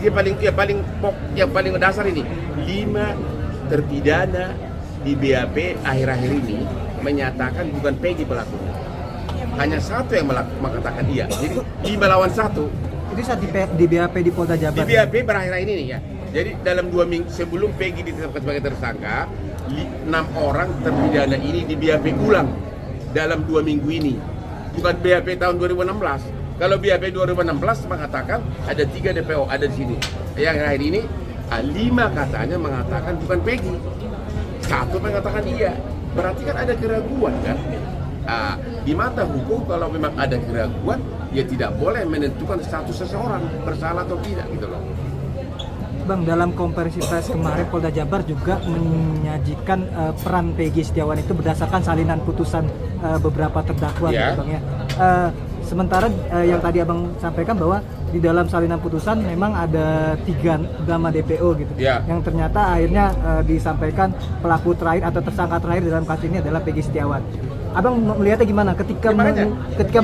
yang paling dasar ini 5 terpidana di BAP akhir-akhir ini menyatakan bukan Peggy pelakunya. Hanya 1 yang mengatakan iya. Jadi 5 lawan 1. Itu saat di BAP di Polda Jabar. Di BAP berakhir ini nih ya. Jadi dalam 2 minggu sebelum Peggy ditetapkan sebagai tersangka, 6 orang terpidana ini di BAP ulang dalam 2 minggu ini. Bukan BAP tahun 2016. Kalau BAP 2016 mengatakan ada 3 DPO ada di sini. Yang akhir ini 5 katanya mengatakan bukan Peggy. 1 mengatakan iya. Berarti kan ada keraguan kan? Di mata hukum kalau memang ada keraguan, ya tidak boleh menentukan status seseorang bersalah atau tidak gitu loh. Bang, dalam konferensi pers kemarin Polda Jabar juga menyajikan peran Peggy Setiawan itu berdasarkan salinan putusan beberapa terdakwa, Ya. gitu, Bang ya. Sementara yang tadi Abang sampaikan bahwa di dalam salinan putusan memang ada 3 nama DPO gitu, Ya. yang ternyata akhirnya disampaikan pelaku terakhir atau tersangka terakhir dalam kasus ini adalah Peggy Setiawan. Abang melihatnya gimana ketika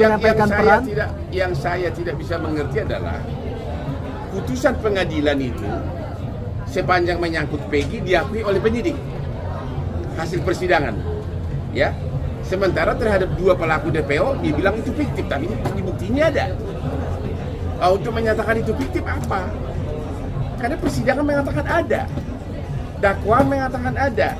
menyampaikan peran? Yang saya tidak bisa mengerti adalah putusan pengadilan itu sepanjang menyangkut Peggy diakui oleh penyidik hasil persidangan, ya. Sementara terhadap 2 pelaku DPO dibilang itu fiktif, tapi ini buktinya ada. Untuk menyatakan itu fiktif apa? Karena persidangan mengatakan ada, dakwaan mengatakan ada.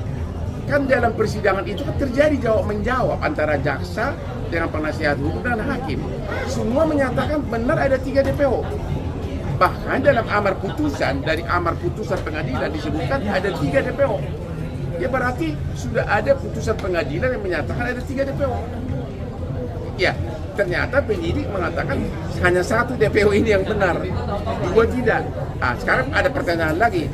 Kan dalam persidangan itu kan terjadi jawab menjawab antara jaksa dengan penasihat hukum dan hakim. Semua menyatakan benar ada 3 DPO. Bahkan dalam amar putusan, dari amar putusan pengadilan disebutkan ada 3 DPO. Ya berarti sudah ada putusan pengadilan yang menyatakan ada 3 DPO. Ya, ternyata penyidik mengatakan hanya 1 DPO ini yang benar, 2 tidak. Sekarang ada pertanyaan lagi.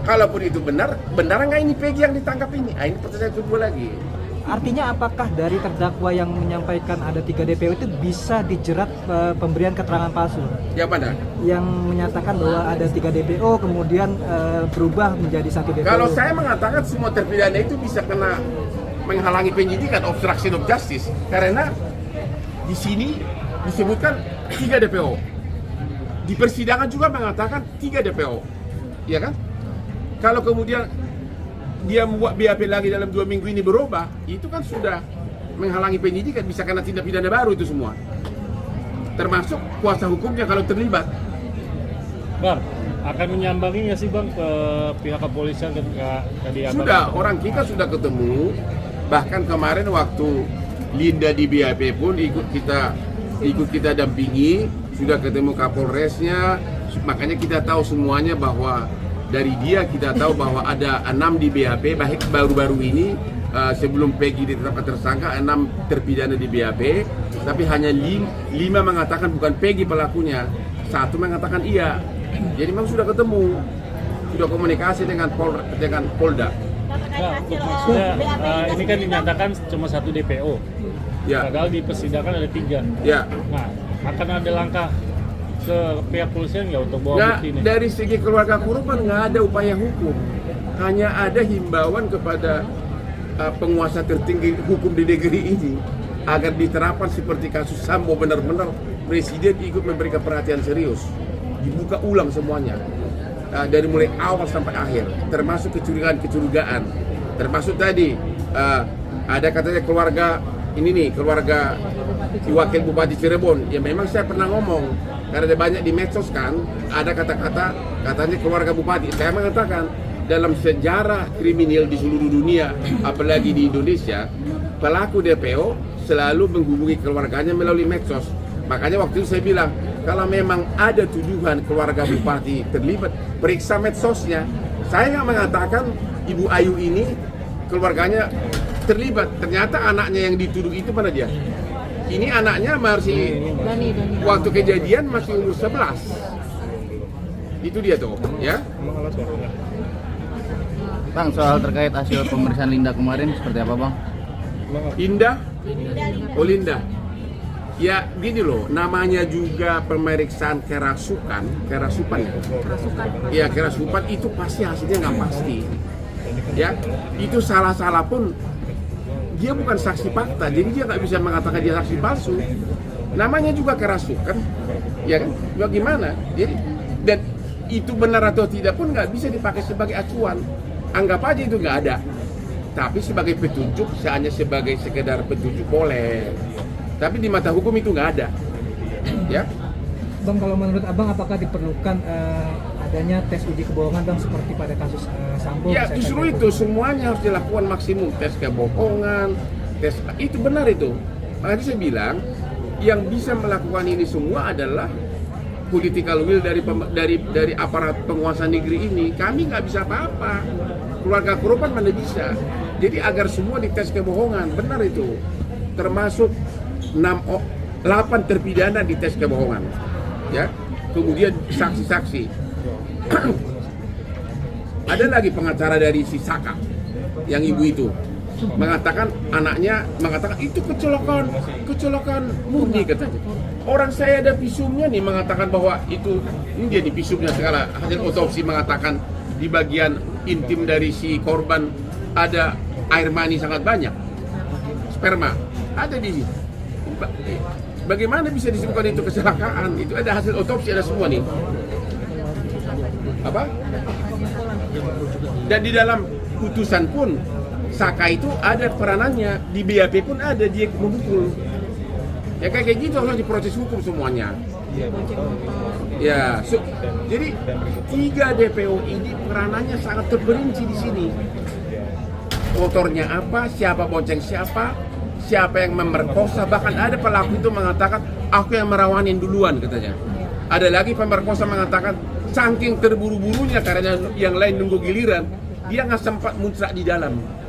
Kalaupun itu benar nggak ini Peggy yang ditangkap ini? Ini pertanyaan kedua lagi. Artinya apakah dari terdakwa yang menyampaikan ada 3 DPO itu bisa dijerat pemberian keterangan palsu? Yang mana? Yang menyatakan bahwa ada 3 DPO kemudian berubah menjadi 1 DPO. Kalau saya mengatakan semua terpidana itu bisa kena menghalangi penyidikan, obstruction of justice, karena di sini disebutkan 3 DPO. Di persidangan juga mengatakan 3 DPO, ya kan? Kalau kemudian dia membuat BAP lagi dalam 2 minggu ini berubah, itu kan sudah menghalangi penyidikan, bisa kena tindak pidana baru itu semua. Termasuk kuasa hukumnya kalau terlibat. Bang, akan menyambangi nggak sih Bang ke pihak kepolisian ketika tadi Abang? Sudah, orang kita sudah ketemu. Bahkan kemarin waktu Linda di BAP pun ikut kita dampingi, sudah ketemu Kapolresnya. Makanya kita tahu semuanya bahwa dari dia kita tahu bahwa ada 6 di BAP, baik baru-baru ini sebelum Peggy ditetapkan tersangka 6 terpidana di BAP, tapi hanya 5 mengatakan bukan Peggy pelakunya, 1 mengatakan iya. Jadi memang sudah ketemu, sudah komunikasi dengan Polda. Ini kan dinyatakan cuma 1 DPO, Ya. padahal di persidangan ada 3. Ya. Nah, akan ada langkah ke pihak polisian nggak untuk bawa Nggak, bukti ini? dari segi keluarga korban nggak ada upaya hukum, hanya ada himbauan kepada penguasa tertinggi hukum di negeri ini agar diterapkan seperti kasus Sambo, benar-benar presiden ikut memberikan perhatian serius, dibuka ulang semuanya dari mulai awal sampai akhir, termasuk kecurigaan, termasuk tadi ada katanya keluarga ini nih, keluarga wakil Bupati Cirebon, ya memang saya pernah ngomong. Karena ada banyak di medsos kan, ada kata-kata katanya keluarga bupati. Saya mengatakan dalam sejarah kriminal di seluruh dunia, apalagi di Indonesia, pelaku DPO selalu menghubungi keluarganya melalui medsos. Makanya waktu itu saya bilang, kalau memang ada tuduhan keluarga bupati terlibat, periksa medsosnya. Saya nggak mengatakan Ibu Ayu ini keluarganya terlibat. Ternyata anaknya yang dituduh itu mana dia? Ini anaknya masih waktu kejadian masih umur 11. Itu dia tuh, ya. Bang, soal terkait hasil pemeriksaan Linda kemarin seperti apa Bang? Indah? Oh Linda. Ya gini loh, namanya juga pemeriksaan kerasukan ya? Ya kerasukan itu pasti hasilnya nggak pasti. Ya, itu salah-salah pun dia bukan saksi fakta, jadi dia nggak bisa mengatakan dia saksi palsu. Namanya juga kerasukan, ya kan? Bagaimana? Jadi dan itu benar atau tidak pun nggak bisa dipakai sebagai acuan. Anggap aja itu nggak ada. Tapi sebagai petunjuk, hanya sebagai sekedar petunjuk boleh. Tapi di mata hukum itu nggak ada. Ya. Bang, kalau menurut Abang apakah diperlukan adanya tes uji kebohongan Bang seperti pada kasus Sambo? Ya justru itu semuanya harus dilakukan maksimum, tes kebohongan, tes itu benar itu. Makanya saya bilang yang bisa melakukan ini semua adalah political will dari aparat penguasa negeri ini. Kami nggak bisa apa-apa, keluarga korban mana bisa. Jadi agar semua dites kebohongan, benar itu. Termasuk 8 terpidana dites kebohongan, ya. Kemudian saksi-saksi. Ada lagi pengacara dari si Saka, yang ibu itu mengatakan anaknya mengatakan itu kecelakaan murni katanya. Orang saya ada visumnya nih mengatakan bahwa itu ini dia di visumnya segala hasil otopsi mengatakan di bagian intim dari si korban ada air mani sangat banyak, sperma ada di sini. Bagaimana bisa disebutkan itu kecelakaan? Itu ada hasil otopsi, ada semua nih. Apa? Dan di dalam putusan pun Saka itu ada peranannya, di BAP pun ada dia memukul. Ya kayak gitu harus diproses hukum semuanya. Ya, jadi 3 DPO ini peranannya sangat terperinci di sini. Motornya apa, siapa bonceng siapa yang memerkosa, bahkan ada pelaku itu mengatakan aku yang merawanin duluan katanya. Ada lagi pemerkosa mengatakan saking terburu-burunya karena yang lain nunggu giliran, dia nggak sempat muncrat di dalam.